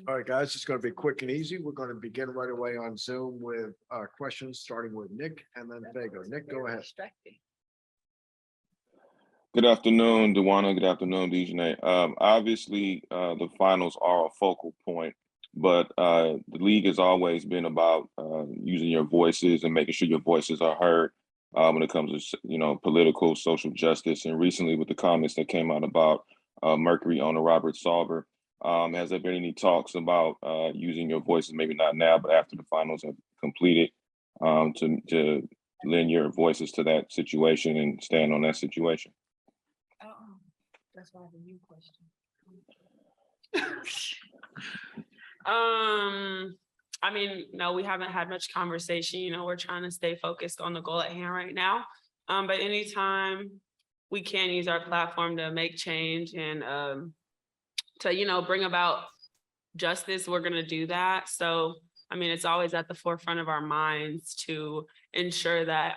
All right, guys, it's going to be quick and easy. We're going to begin right away on Zoom with questions, starting with Nick and then Fago. Nick, go ahead. Good afternoon, Dewana. Good afternoon, Dejanay. Obviously, the finals are a focal point, but the league has always been about using your voices and making sure your voices are heard when it comes to, political, social justice. And recently, with the comments that came out about Mercury owner Robert Sarver, has there been any talks about using your voices, maybe not now, but after the finals have completed, to lend your voices to that situation and stand on that situation? That's why the new question. I mean, no, we haven't had much conversation. We're trying to stay focused on the goal at hand right now. But anytime we can use our platform to make change and to, bring about justice, we're going to do that. So, I mean, it's always at the forefront of our minds to ensure that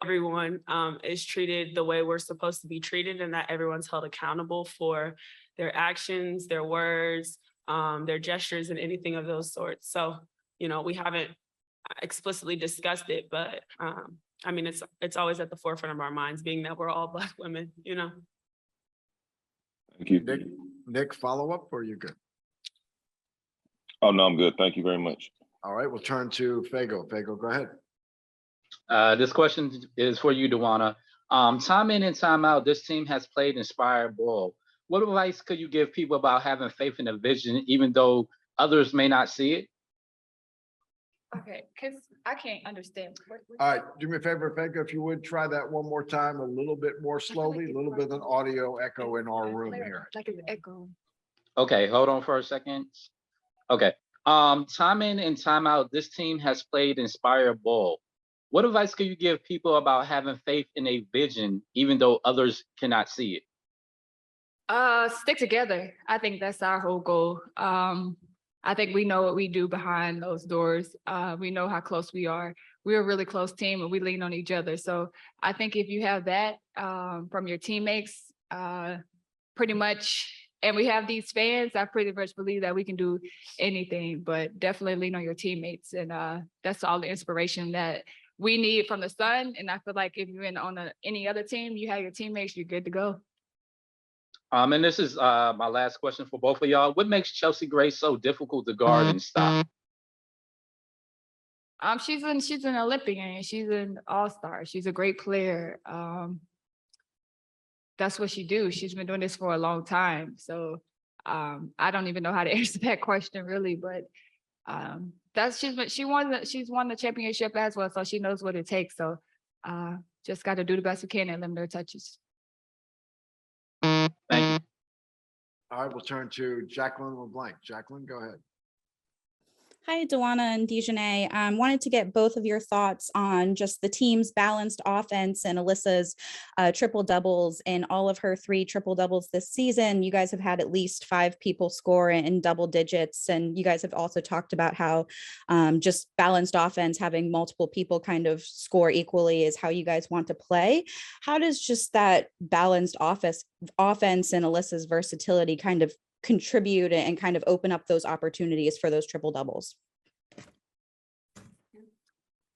everyone is treated the way we're supposed to be treated, and that everyone's held accountable for their actions, their words, their gestures, and anything of those sorts. So, we haven't explicitly discussed it, but I mean, it's always at the forefront of our minds, being that we're all Black women, Thank you. Nick, follow up, or are you good? Oh, no, I'm good. Thank you very much. All right, we'll turn to Fago. Fago, go ahead. This question is for you, Dewana. Time in and time out, this team has played inspired ball. What advice could you give people about having faith in a vision, even though others may not see it? Okay, because I can't understand. All right, do me a favor, Fago, if you would try that one more time, a little bit more slowly, a little bit of an audio echo in our room here. Like an echo. Okay, hold on for a second. Okay. Time in and time out, this team has played inspired ball. What advice could you give people about having faith in a vision, even though others cannot see it? Stick together. I think that's our whole goal. I think we know what we do behind those doors. We know how close we are. We're a really close team and we lean on each other. So I think if you have that from your teammates, pretty much, and we have these fans, I pretty much believe that we can do anything, but definitely lean on your teammates. And that's all the inspiration that we need from the Sun. And I feel like if you're on any other team, you have your teammates, you're good to go. And this is my last question for both of y'all. What makes Chelsea Gray so difficult to guard and stop? She's an Olympian. She's an all-star. She's a great player. That's what she do. She's been doing this for a long time. So I don't even know how to answer that question really, but she's won the championship as well, so she knows what it takes. So just got to do the best we can and limit her touches. Thank you. All right, we'll turn to Jacqueline LeBlanc. Jacqueline, go ahead. Hi, Dewana and Dejanay. Wanted to get both of your thoughts on just the team's balanced offense and Alyssa's triple doubles in all of her 3 triple doubles this season. You guys have had at least 5 people score in double digits. And you guys have also talked about how just balanced offense, having multiple people kind of score equally is how you guys want to play. How does just that balanced offense and Alyssa's versatility kind of contribute and kind of open up those opportunities for those triple doubles?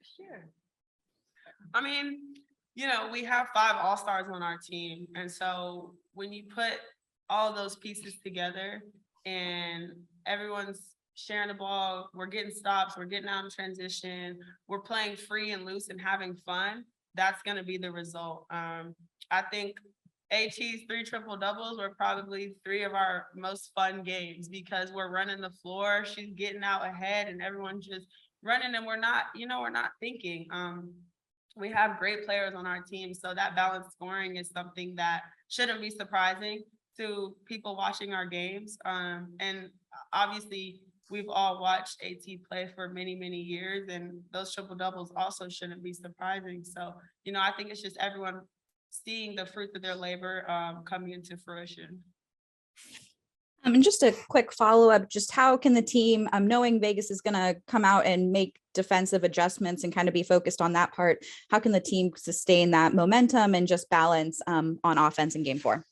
Sure. I mean, we have 5 all-stars on our team. And so when you put all those pieces together and everyone's sharing the ball, we're getting stops, we're getting out in transition, we're playing free and loose and having fun, that's going to be the result. I think AT's 3 triple doubles were probably 3 of our most fun games because we're running the floor, she's getting out ahead and everyone's just running and we're not thinking. We have great players on our team, so that balanced scoring is something that shouldn't be surprising to people watching our games. And obviously we've all watched AT play for many, many years, and those triple doubles also shouldn't be surprising. So, I think it's just everyone seeing the fruits of their labor coming into fruition. And just a quick follow-up, just how can the team, knowing Vegas is going to come out and make defensive adjustments and kind of be focused on that part, how can the team sustain that momentum and just balance on offense in game 4?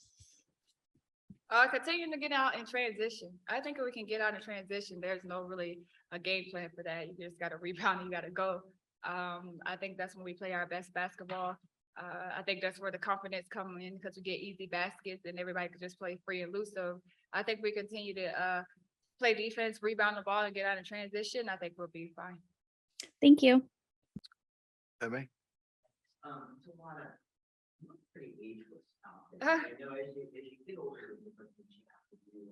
Continuing to get out in transition. I think if we can get out in transition, there's no really a game plan for that. You just gotta rebound, you gotta go. I think that's when we play our best basketball. I think that's where the confidence comes in because we get easy baskets and everybody can just play free and loose. So I think we continue to play defense, rebound the ball and get out in transition. I think we'll be fine. Thank you. Emma? Tawana, you're pretty ageless now. Uh. I know as you get older, the different things you have to do.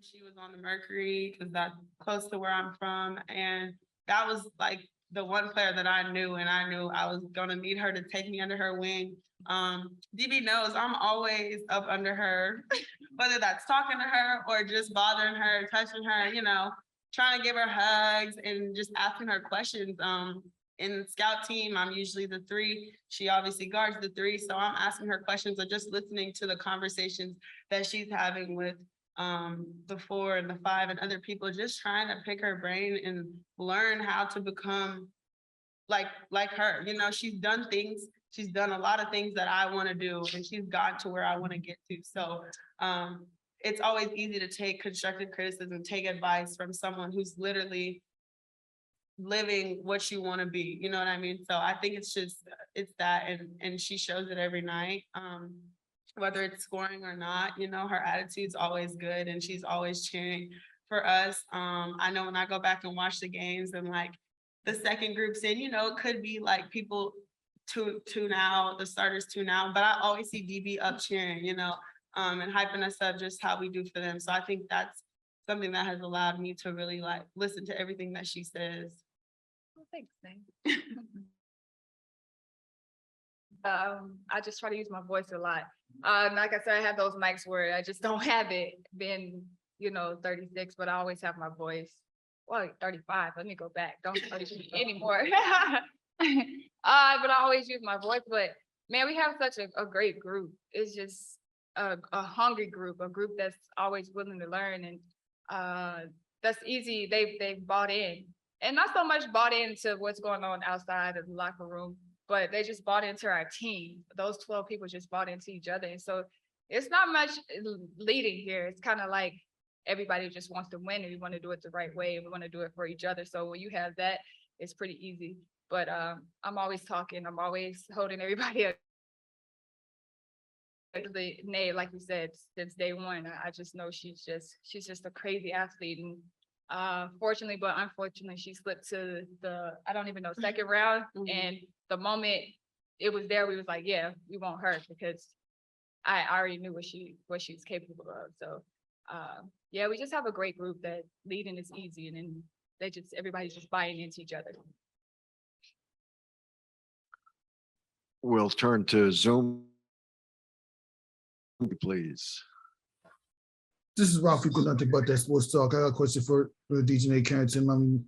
She was on the Mercury because that's close to where I'm from. And that was like the one player that I knew, and I knew I was gonna need her to take me under her wing. DB knows I'm always up under her, whether that's talking to her or just bothering her, touching her, trying to give her hugs and just asking her questions. In the scout team, I'm usually the 3. She obviously guards the 3. So I'm asking her questions or just listening to the conversations that she's having with the 4 and the 5 and other people, just trying to pick her brain and learn how to become like her. She's done things, she's done a lot of things that I want to do, and she's gotten to where I want to get to. So it's always easy to take constructive criticism, take advice from someone who's literally living what you want to be, you know what I mean? So I think it's that, and she shows it every night. Whether it's scoring or not, her attitude's always good and she's always cheering for us. I know when I go back and watch the games and like the second group's in, it could be like people tune out, the starters tune out, but I always see DB up cheering, and hyping us up just how we do for them. So I think that's something that has allowed me to really like listen to everything that she says. Well, thanks, Nate. I just try to use my voice a lot. Like I said, I have those mics where I just don't have it being, 36, but I always have my voice. Well, 35, let me go back. Don't 36 anymore. But I always use my voice. But man, we have such a great group. It's just a hungry group, a group that's always willing to learn. And that's easy. They've bought in. And not so much bought into what's going on outside of the locker room, but they just bought into our team. Those 12 people just bought into each other. And so it's not much leading here. It's kind of like everybody just wants to win and we want to do it the right way and we want to do it for each other. So when you have that, it's pretty easy. But I'm always talking. I'm always holding everybody up. Nay, like you said, since day one, I just know she's just a crazy athlete. And fortunately, but unfortunately, she slipped to the, I don't even know, second round. And the moment it was there, we was like, yeah, we want her because I already knew what she was capable of. So yeah, we just have a great group that leading is easy and then everybody's just buying into each other. We'll turn to Zoom, please. This is Ralph with Nothing But That Sports Talk. I got a question for DJ Carrington.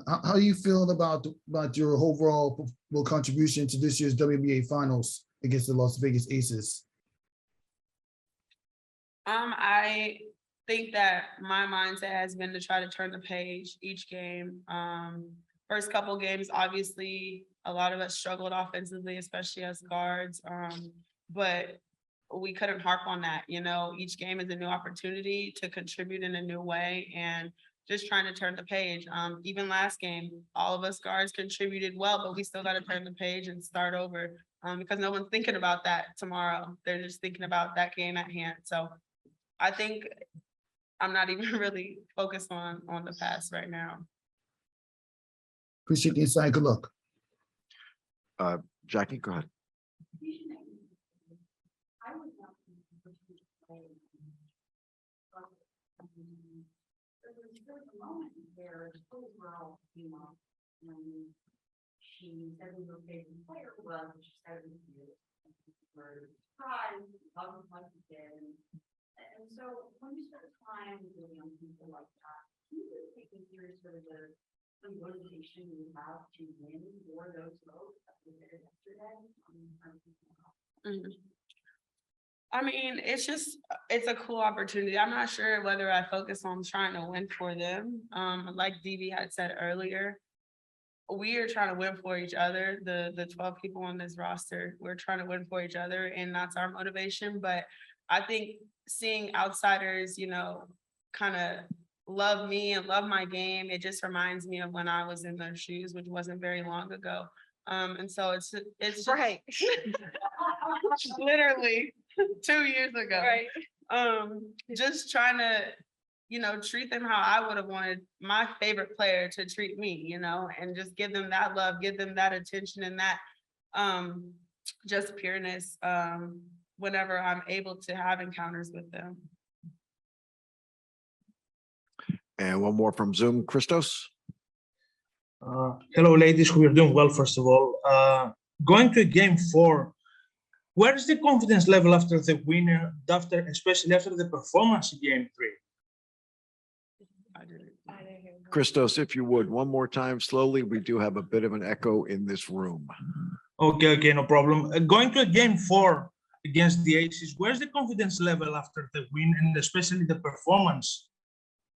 How do you feel about your overall contribution to this year's WNBA Finals against the Las Vegas Aces? I think that my mindset has been to try to turn the page each game. First couple games, obviously, a lot of us struggled offensively, especially as guards, but we couldn't harp on that. Each game is a new opportunity to contribute in a new way and just trying to turn the page. Even last game, all of us guards contributed well, but we still got to turn the page and start over because no one's thinking about that tomorrow. They're just thinking about that game at hand. So I think I'm not even really focused on the past right now. Appreciate the insight. Good luck. Jackie, go ahead. She said we were favorite player was, she said we were surprised, loved like we did. And so when you spend time with young people like that, can you really take me serious sort of the motivation you have to win for those votes that we did yesterday? I mean, it's a cool opportunity. I'm not sure whether I focus on trying to win for them. Like DB had said earlier, we are trying to win for each other. The 12 people on this roster, we're trying to win for each other, and that's our motivation. But I think seeing outsiders, you know, kind of love me and love my game, it just reminds me of when I was in their shoes, which wasn't very long ago. And so it's just Right. literally 2 years ago. Right. Just trying to, you know, treat them how I would have wanted my favorite player to treat me, you know, and just give them that love, give them that attention and that just pureness whenever I'm able to have encounters with them. And one more from Zoom, Christos. Hello, ladies. Hope you're doing well, first of all. Going to game 4, where is the confidence level after the winner, especially after the performance in game 3? Christos, if you would, one more time slowly. We do have a bit of an echo in this room. Okay, no problem. Going to a game 4 against the Aces, where's the confidence level after the win and especially the performance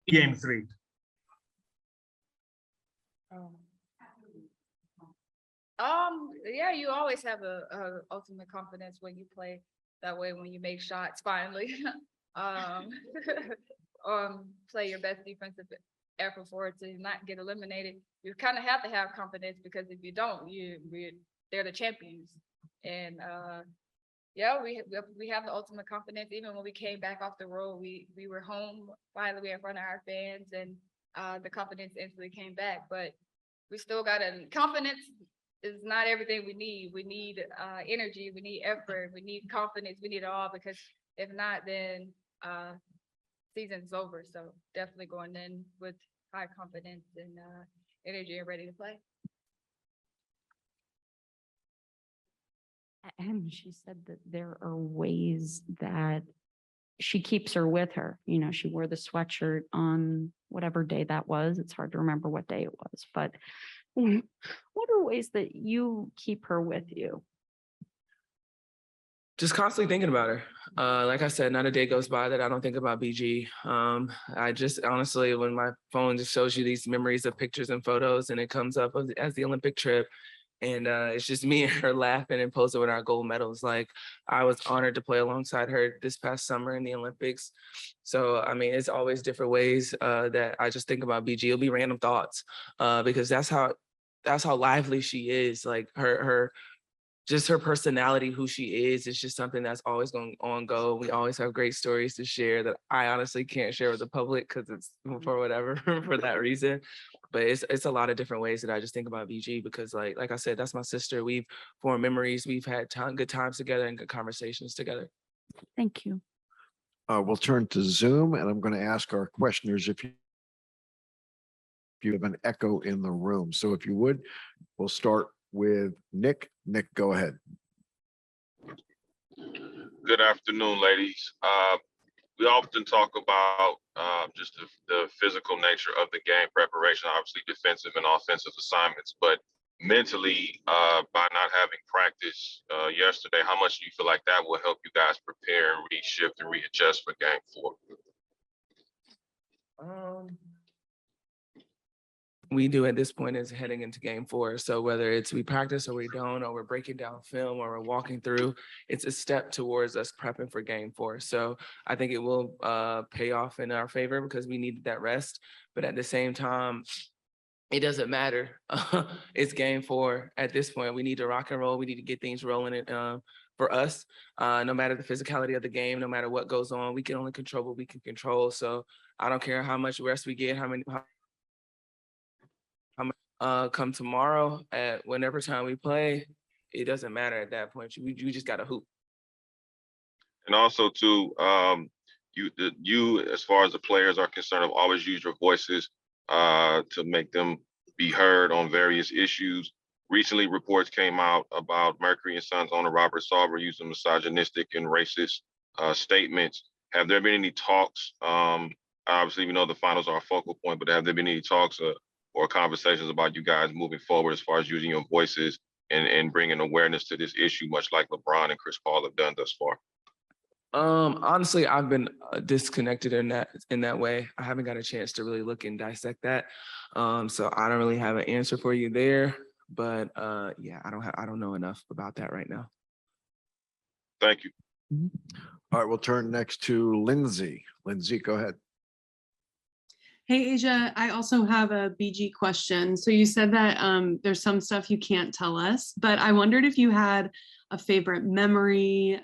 in game 3? Yeah, you always have a ultimate confidence when you play that way, when you make shots finally. Play your best defensive effort for it to not get eliminated. You kind of have to have confidence, because if you don't, they're the champions. And yeah, we have the ultimate confidence. Even when we came back off the road, we were home finally in front of our fans, and the confidence instantly came back. But we still got confidence is not everything we need. We need energy, we need effort, we need confidence, we need it all, because if not, then season's over. So definitely going in with high confidence and energy and ready to play. And she said that there are ways that she keeps her with her. You know, she wore the sweatshirt on whatever day that was. It's hard to remember what day it was, but what are ways that you keep her with you? Just constantly thinking about her. Like I said, not a day goes by that I don't think about BG. I just honestly, when my phone just shows you these memories of pictures and photos, and it comes up as the Olympic trip, and it's just me and her laughing and posing with our gold medals. Like, I was honored to play alongside her this past summer in the Olympics. So, I mean, it's always different ways that I just think about BG. It'll be random thoughts because that's how lively she is. Like just her personality, who she is just something that's always going on go. We always have great stories to share that I honestly can't share with the public because it's for whatever, for that reason. But it's a lot of different ways that I just think about BG, because like I said, that's my sister. We've formed memories. We've had good times together and good conversations together. Thank you. We'll turn to Zoom, and I'm going to ask our questioners if you have an echo in the room. So if you would, we'll start with Nick. Nick, go ahead. Good afternoon, ladies. We often talk about just the physical nature of the game preparation, obviously defensive and offensive assignments, but mentally, by not having practice yesterday, how much do you feel like that will help you guys prepare and reshift and readjust for game 4? We do at this point is heading into game 4. So whether it's we practice or we don't, or we're breaking down film or we're walking through, it's a step towards us prepping for game 4. So I think it will pay off in our favor because we needed that rest. But at the same time, it doesn't matter. It's game 4 at this point. We need to rock and roll. We need to get things rolling for us. No matter the physicality of the game, no matter what goes on, we can only control what we can control. So I don't care how much rest we get, come tomorrow at whenever time we play, it doesn't matter at that point. You just got to hoop. And also too, you as far as the players are concerned, have always used your voices to make them be heard on various issues. Recently, reports came out about Mercury and Sons owner Robert Sarver using misogynistic and racist statements. Have there been any talks? Obviously, we know the finals are a focal point, but have there been any talks or conversations about you guys moving forward as far as using your voices and bringing awareness to this issue, much like LeBron and Chris Paul have done thus far? Honestly, I've been disconnected in that way. I haven't got a chance to really look and dissect that. So I don't really have an answer for you there. But yeah, I don't know enough about that right now. Thank you. All right, we'll turn next to Lindsay. Lindsay, go ahead. Hey, Asia, I also have a BG question. So you said that there's some stuff you can't tell us, but I wondered if you had a favorite memory.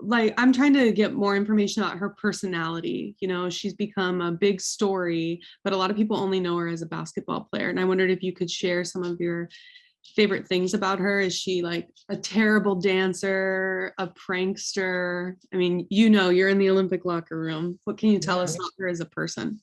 Like, I'm trying to get more information about her personality. You know, she's become a big story, but a lot of people only know her as a basketball player. And I wondered if you could share some of your favorite things about her. Is she like a terrible dancer, a prankster? I mean, you know, you're in the Olympic locker room. What can you tell us about her as a person?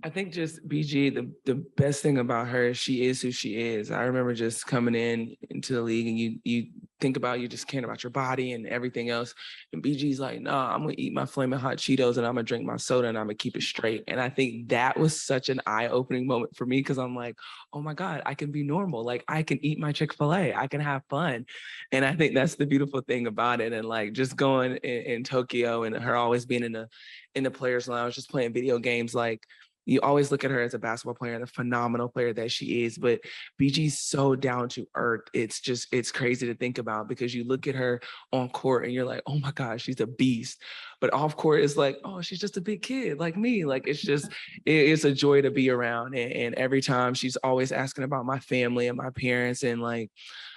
I think just BG, the best thing about her is she is who she is. I remember just coming into the league and you think about, you just care about your body and everything else. And BG's like, nah, I'm gonna eat my flaming hot Cheetos and I'm gonna drink my soda and I'm gonna keep it straight. And I think that was such an eye-opening moment for me because I'm like, oh my God, I can be normal. Like I can eat my Chick-fil-A, I can have fun. And I think that's the beautiful thing about it. And like just going in Tokyo and her always being in the players lounge, just playing video games, like you always look at her as a basketball player and the phenomenal player that she is, but BG's so down to earth. It's crazy to think about because you look at her on court and you're like, oh my gosh, she's a beast. But off court it's like, oh, she's just a big kid like me. Like it's a joy to be around. And every time she's always asking about my family and my parents. And like,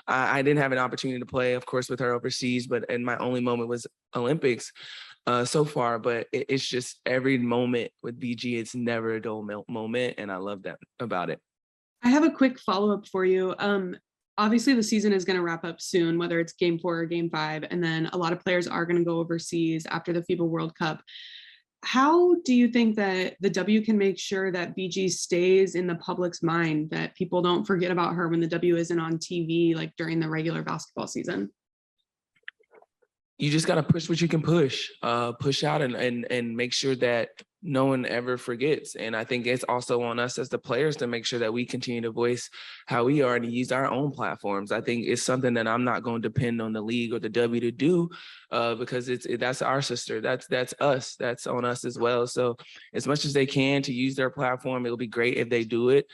I didn't have an opportunity to play, of course, with her overseas, and my only moment was Olympics. So far, but it's just every moment with BG, it's never a dull moment, and I love that about it. I have a quick follow-up for you. Obviously the season is going to wrap up soon, whether it's game 4 or game 5, and then a lot of players are going to go overseas after the FIBA World Cup. How do you think that the W can make sure that BG stays in the public's mind, that people don't forget about her when the W isn't on TV, like during the regular basketball season? You just got to push what you can push out and make sure that no one ever forgets. And I think it's also on us as the players to make sure that we continue to voice how we are and to use our own platforms. I think it's something that I'm not going to depend on the league or the W to do because that's our sister. That's us. That's on us as well. So as much as they can to use their platform, it'll be great if they do it.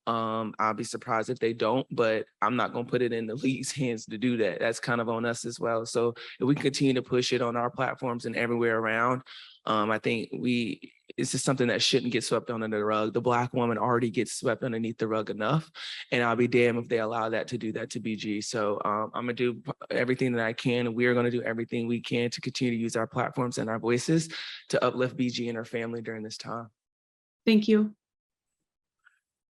I'll be surprised if they don't, but I'm not going to put it in the league's hands to do that. That's kind of on us as well. So if we continue to push it on our platforms and everywhere around, I think it's just something that shouldn't get swept under the rug. The Black woman already gets swept underneath the rug enough, and I'll be damned if they allow that to do that to BG. So I'm going to do everything that I can, and we are going to do everything we can to continue to use our platforms and our voices to uplift BG and her family during this time. Thank you.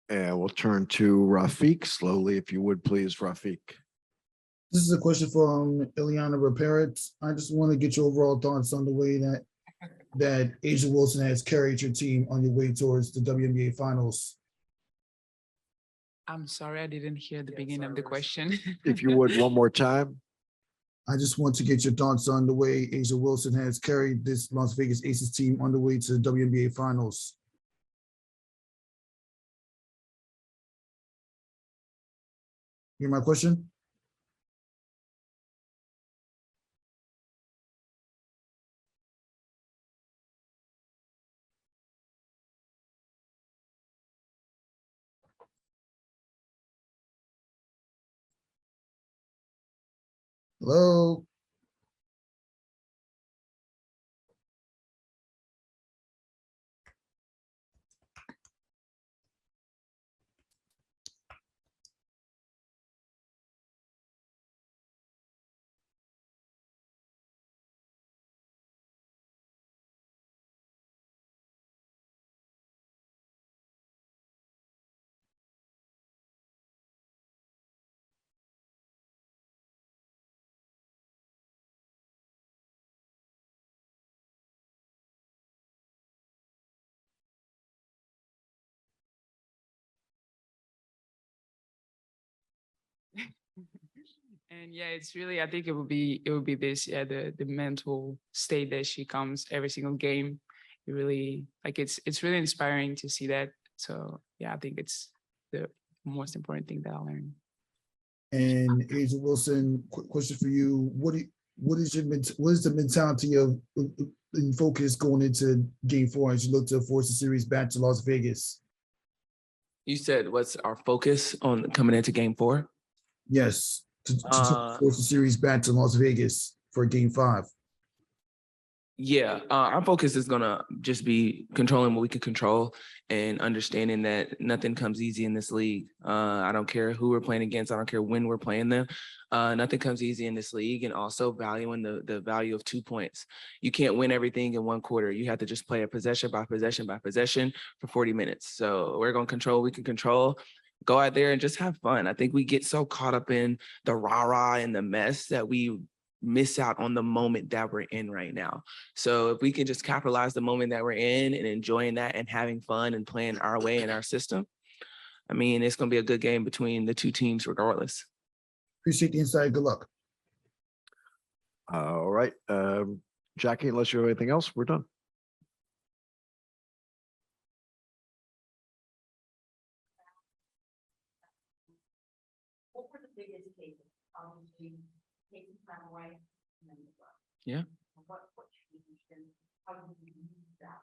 And we'll turn to Rafiq slowly, if you would please, Rafiq. This is a question from Ileana Repairet. I just want to get your overall thoughts on the way that Asia Wilson has carried your team on your way towards the WNBA finals. I'm sorry, I didn't hear the beginning of the question. If you would, one more time. I just want to get your thoughts on the way Asia Wilson has carried this Las Vegas Aces team on the way to the WNBA finals. Hear my question? Hello? And yeah, it's really, I think it would be this, yeah, the mental state that she comes every single game. It really, like, it's really inspiring to see that. So yeah, I think it's the most important thing that I learned. And Asia Wilson, quick question for you. What is the mentality of and focus going into game 4 as you look to force the series back to Las Vegas? You said what's our focus on coming into game 4? Yes, to force the series back to Las Vegas for game 5. Yeah, our focus is gonna just be controlling what we can control and understanding that nothing comes easy in this league. I don't care who we're playing against. I don't care when we're playing them. Nothing comes easy in this league, and also valuing the value of 2 points. You can't win everything in one quarter. You have to just play a possession by possession by possession for 40 minutes. So we're gonna control what we can control. Go out there and just have fun. I think we get so caught up in the rah-rah and the mess that we miss out on the moment that we're in right now. So if we can just capitalize the moment that we're in and enjoying that and having fun and playing our way in our system, I mean, it's going to be a good game between the two teams regardless. Appreciate the insight. Good luck. All right, Jackie, unless you have anything else, we're done. What were the biggest cases? Obviously, taking time away and then the work. Yeah. What changed and how did you use that?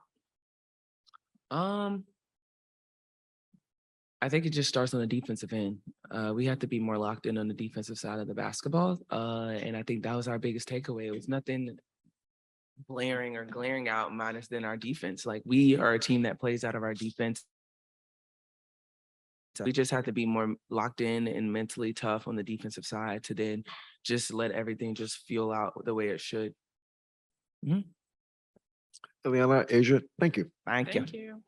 I think it just starts on the defensive end. We have to be more locked in on the defensive side of the basketball. And I think that was our biggest takeaway. It was nothing blaring or glaring out minus than our defense. Like, we are a team that plays out of our defense. So we just have to be more locked in and mentally tough on the defensive side to then just let everything just feel out the way it should. Ileana, Asia, thank you. Thank you. Thank you.